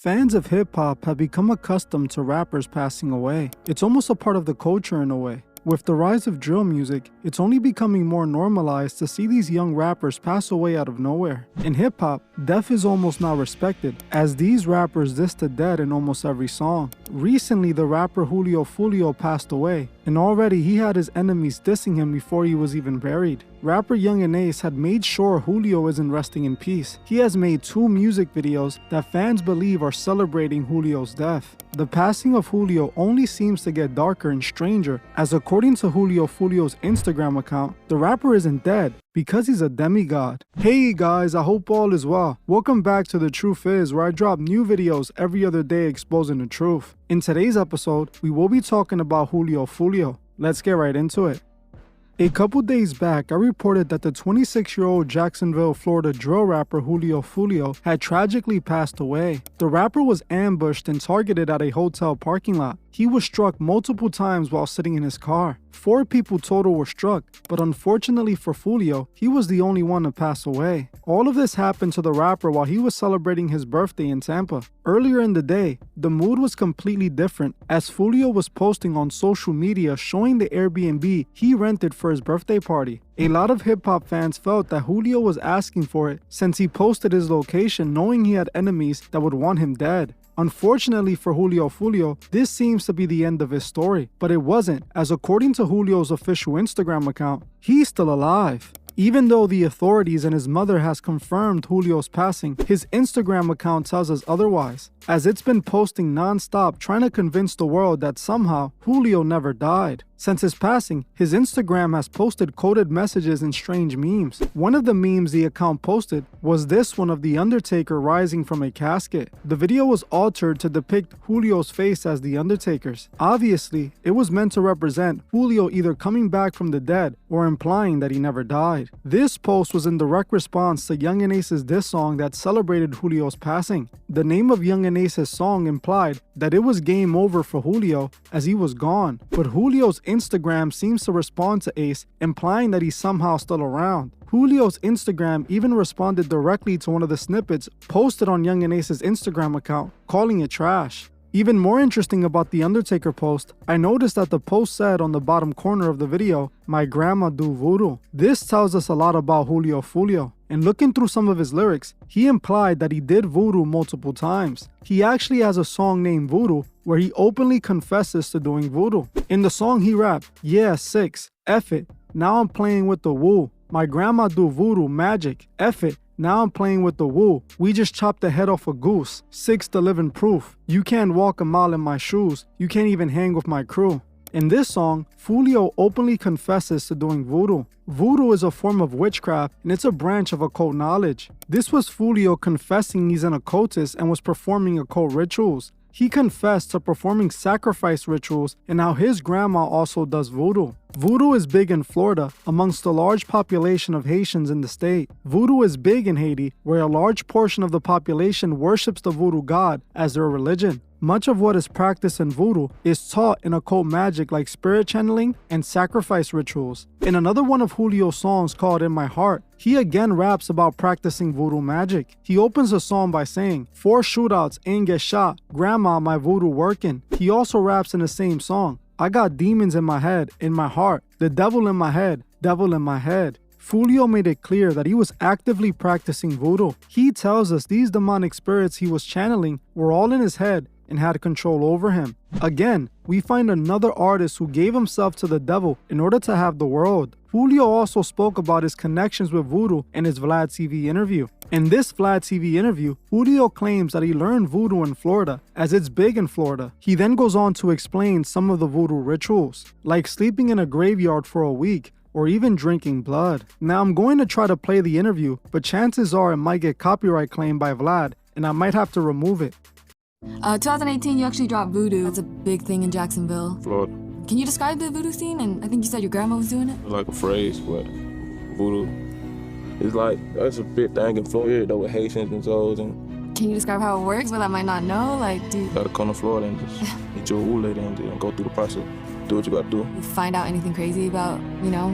Fans of hip-hop have become accustomed to rappers passing away. It's almost a part of the culture in a way. With the rise of drill music, it's only becoming more normalized to see these young rappers pass away out of nowhere. In hip-hop, death is almost not respected, as these rappers diss the dead in almost every song. Recently, the rapper Julio Foolio passed away, and already he had his enemies dissing him before he was even buried. Rapper Young and Ace had made sure Julio isn't resting in peace. He has made 2 music videos that fans believe are celebrating Julio's death. The passing of Julio only seems to get darker and stranger, as according to Julio Foolio's Instagram account, the rapper isn't dead because he's a demigod. Hey guys, I hope all is well. Welcome back to The Truth Is, where I drop new videos every other day exposing the truth. In today's episode, we will be talking about Julio Foolio. Let's get right into it. A couple days back, I reported that the 26-year-old Jacksonville, Florida drill rapper Julio Foolio had tragically passed away. The rapper was ambushed and targeted at a hotel parking lot. He was struck multiple times while sitting in his car. 4 people total were struck, but unfortunately for Foolio, he was the only one to pass away. All of this happened to the rapper while he was celebrating his birthday in Tampa. Earlier in the day, the mood was completely different, as Foolio was posting on social media showing the Airbnb he rented for his birthday party. A lot of hip-hop fans felt that Julio was asking for it since he posted his location knowing he had enemies that would want him dead. Unfortunately for Julio Foolio, this seems to be the end of his story, but it wasn't, as according to Julio's official Instagram account, he's still alive. Even though the authorities and his mother has confirmed Julio's passing, his Instagram account tells us otherwise, as it's been posting non-stop trying to convince the world that somehow Julio never died. Since his passing, his Instagram has posted coded messages and strange memes. One of the memes the account posted was this one of The Undertaker rising from a casket. The video was altered to depict Julio's face as The Undertaker's. Obviously, it was meant to represent Julio either coming back from the dead or implying that he never died. This post was in direct response to Young and Ace's diss song that celebrated Julio's passing. The name of Young and Ace's song implied that it was game over for Julio as he was gone, but Julio's Instagram seems to respond to Ace, implying that he's somehow still around. Julio's Instagram even responded directly to one of the snippets posted on Young and Ace's Instagram account, calling it trash. Even more interesting about the Undertaker post, I noticed that the post said on the bottom corner of the video, "My grandma do voodoo." This tells us a lot about Julio Foolio. And looking through some of his lyrics, he implied that he did voodoo multiple times. He actually has a song named Voodoo where he openly confesses to doing voodoo. In the song he rapped, "Yeah, 6, F it, now I'm playing with the woo. My grandma do voodoo magic, F it, now I'm playing with the woo. We just chopped the head off a goose, 6 the living proof. You can't walk a mile in my shoes, you can't even hang with my crew." In this song, Foolio openly confesses to doing voodoo. Voodoo is a form of witchcraft, and it's a branch of occult knowledge. This was Foolio confessing he's an occultist and was performing occult rituals. He confessed to performing sacrifice rituals and how his grandma also does voodoo. Voodoo is big in Florida amongst a large population of Haitians in the state. Voodoo is big in Haiti, where a large portion of the population worships the voodoo god as their religion. Much of what is practiced in voodoo is taught in occult magic like spirit channeling and sacrifice rituals. In another one of Julio's songs called In My Heart, he again raps about practicing voodoo magic. He opens the song by saying, "4 shootouts ain't get shot, grandma my voodoo working." He also raps in the same song, "I got demons in my head, in my heart, the devil in my head, devil in my head." Foolio made it clear that he was actively practicing voodoo. He tells us these demonic spirits he was channeling were all in his head and had control over him. Again, we find another artist who gave himself to the devil in order to have the world. Julio also spoke about his connections with voodoo in his Vlad TV interview. In this Vlad TV interview, Julio claims that he learned voodoo in Florida, as it's big in Florida. He then goes on to explain some of the voodoo rituals, like sleeping in a graveyard for a week, or even drinking blood. Now I'm going to try to play the interview, but chances are it might get copyright claimed by Vlad, and I might have to remove it. 2018, you actually dropped Voodoo. It's a big thing in Jacksonville. Florida. Can you describe the voodoo scene? And I think you said your grandma was doing it? Like a phrase, but voodoo. It's like, that's a big thing in Florida, though, with Haitians and those. And Can you describe how it works? Well, I might not know. Like, you gotta come to Florida and just meet your old lady and go through the process. do what you gotta do. You find out anything crazy about,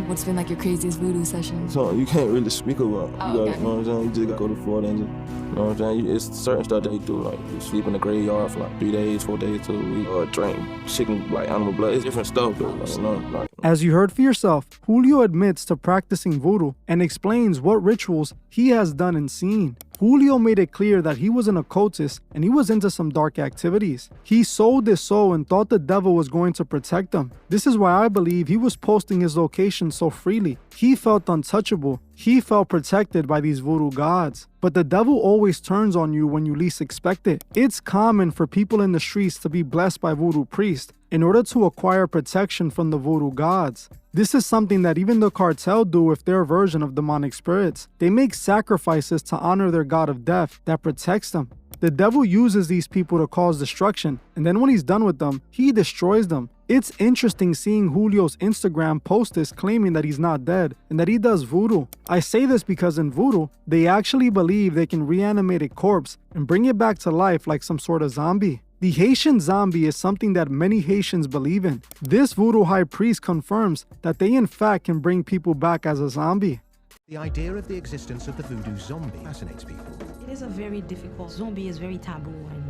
what's been like your craziest voodoo session? So you can't really speak about. Oh, You okay. know what I'm saying? You just gotta go to Florida and just, you know what I'm saying? It's certain stuff that you do, like you sleep in the graveyard for like 3 days, 4 days to a week, or drink chicken, like animal blood. It's different stuff though, like. As you heard for yourself, Julio admits to practicing voodoo and explains what rituals he has done and seen. Julio made it clear that he was an occultist and he was into some dark activities. He sold his soul and thought the devil was going to protect him. This is why I believe he was posting his location so freely. He felt untouchable. He felt protected by these voodoo gods. But the devil always turns on you when you least expect it. It's common for people in the streets to be blessed by voodoo priests in order to acquire protection from the voodoo gods. This is something that even the cartel do with their version of demonic spirits. They make sacrifices to honor their god of death that protects them. The devil uses these people to cause destruction, and then when he's done with them, he destroys them. It's interesting seeing Julio's Instagram post this claiming that he's not dead and that he does voodoo. I say this because in voodoo, they actually believe they can reanimate a corpse and bring it back to life like some sort of zombie. The Haitian zombie is something that many Haitians believe in. This voodoo high priest confirms that they in fact can bring people back as a zombie. The idea of the existence of the voodoo zombie fascinates people. It is a very difficult. Zombie is very taboo, and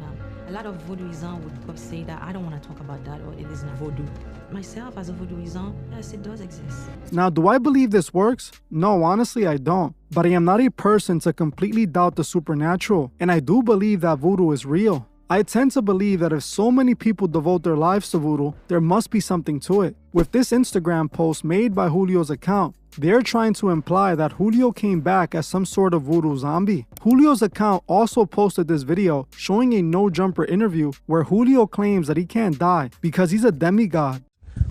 a lot of voodooism would say that I don't want to talk about that, or it is not voodoo. Myself, as a voodooism, yes, it does exist. Now, do I believe this works? No, honestly, I don't. But I am not a person to completely doubt the supernatural, and I do believe that voodoo is real. I tend to believe that if so many people devote their lives to voodoo, there must be something to it. With this Instagram post made by Julio's account, they're trying to imply that Julio came back as some sort of voodoo zombie. Julio's account also posted this video showing a no-jumper interview where Julio claims that he can't die because he's a demigod.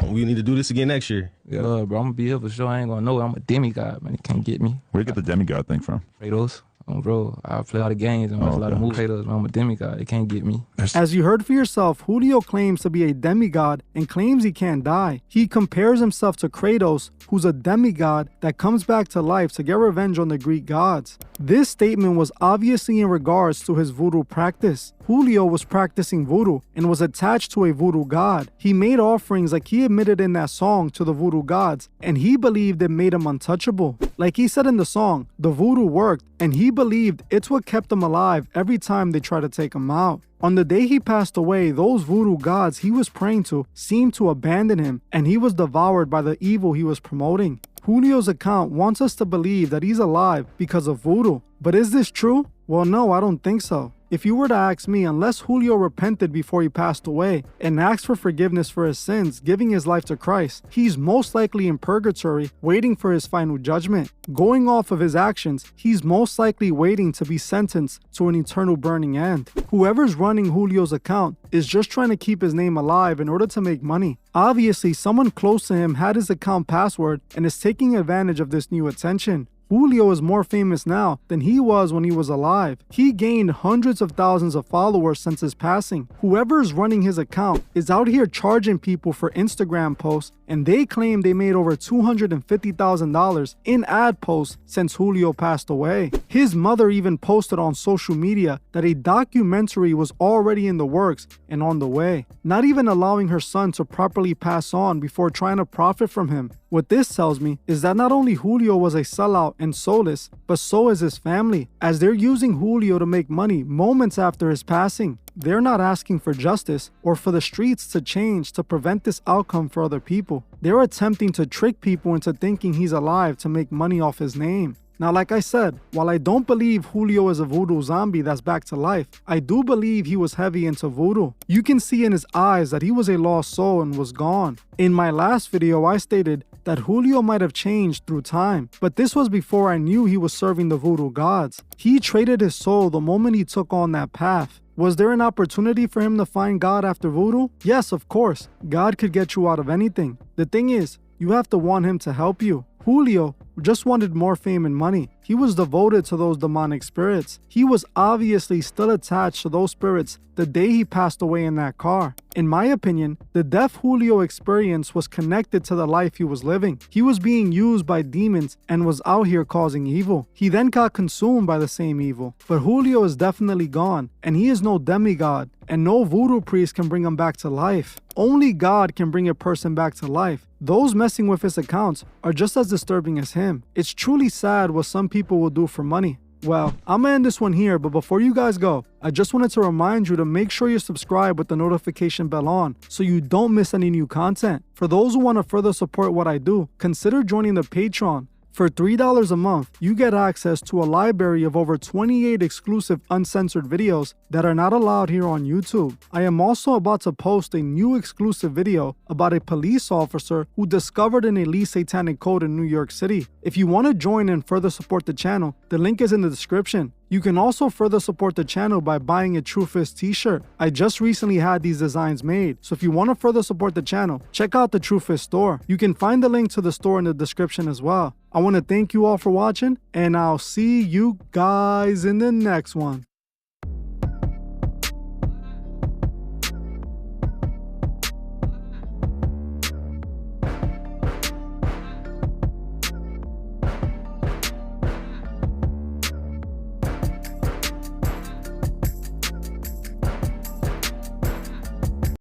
We need to do this again next year. Yeah, bro, I'm gonna be here for sure. I ain't gonna know it. I'm a demigod, man. You can't get me. Where'd you get the demigod thing from? Kratos. Bro, I play a lot of games and watch a lot of movies. Kratos, man, I'm a demigod. They can't get me. As you heard for yourself, Julio claims to be a demigod and claims he can't die. He compares himself to Kratos, who's a demigod that comes back to life to get revenge on the Greek gods. This statement was obviously in regards to his voodoo practice. Julio was practicing voodoo and was attached to a voodoo god. He made offerings like he admitted in that song to the voodoo gods, and he believed it made him untouchable. Like he said in the song, the voodoo worked, and he believed it's what kept him alive every time they tried to take him out. On the day he passed away, those voodoo gods he was praying to seemed to abandon him, and he was devoured by the evil he was promoting. Julio's account wants us to believe that he's alive because of voodoo. But is this true? Well, no, I don't think so. If you were to ask me, unless Julio repented before he passed away and asked for forgiveness for his sins, giving his life to Christ, he's most likely in purgatory waiting for his final judgment. Going off of his actions, he's most likely waiting to be sentenced to an eternal burning end. Whoever's running Julio's account is just trying to keep his name alive in order to make money. Obviously, someone close to him had his account password and is taking advantage of this new attention. Julio is more famous now than he was when he was alive. He gained hundreds of thousands of followers since his passing. Whoever is running his account is out here charging people for Instagram posts, and they claim they made over $250,000 in ad posts since Julio passed away. His mother even posted on social media that a documentary was already in the works and on the way, not even allowing her son to properly pass on before trying to profit from him. What this tells me is that not only Julio was a sellout and soulless, but so is his family, as they're using Julio to make money moments after his passing. They're not asking for justice or for the streets to change to prevent this outcome for other people. They're attempting to trick people into thinking he's alive to make money off his name. Now, like I said, while I don't believe Julio is a voodoo zombie that's back to life, I do believe he was heavy into voodoo. You can see in his eyes that he was a lost soul and was gone. In my last video, I stated that Julio might have changed through time, but this was before I knew he was serving the voodoo gods. He traded his soul the moment he took on that path. Was there an opportunity for him to find God after voodoo? Yes, of course. God could get you out of anything. The thing is, you have to want him to help you. Julio just wanted more fame and money. He was devoted to those demonic spirits. He was obviously still attached to those spirits the day he passed away in that car. In my opinion, the death Julio experienced was connected to the life he was living. He was being used by demons and was out here causing evil. He then got consumed by the same evil. But Julio is definitely gone, and he is no demigod, and no voodoo priest can bring him back to life. Only God can bring a person back to life. Those messing with his accounts are just as disturbing as him. It's truly sad what some people will do for money. Well, I'm gonna end this one here, but before you guys go, I just wanted to remind you to make sure you subscribe with the notification bell on so you don't miss any new content. For those who want to further support what I do, consider joining the Patreon. For $3 a month, you get access to a library of over 28 exclusive uncensored videos that are not allowed here on YouTube. I am also about to post a new exclusive video about a police officer who discovered an elite satanic code in New York City. If you want to join and further support the channel, the link is in the description. You can also further support the channel by buying a Truefist t-shirt. I just recently had these designs made, so if you want to further support the channel, check out the Truefist store. You can find the link to the store in the description as well. I want to thank you all for watching, and I'll see you guys in the next one.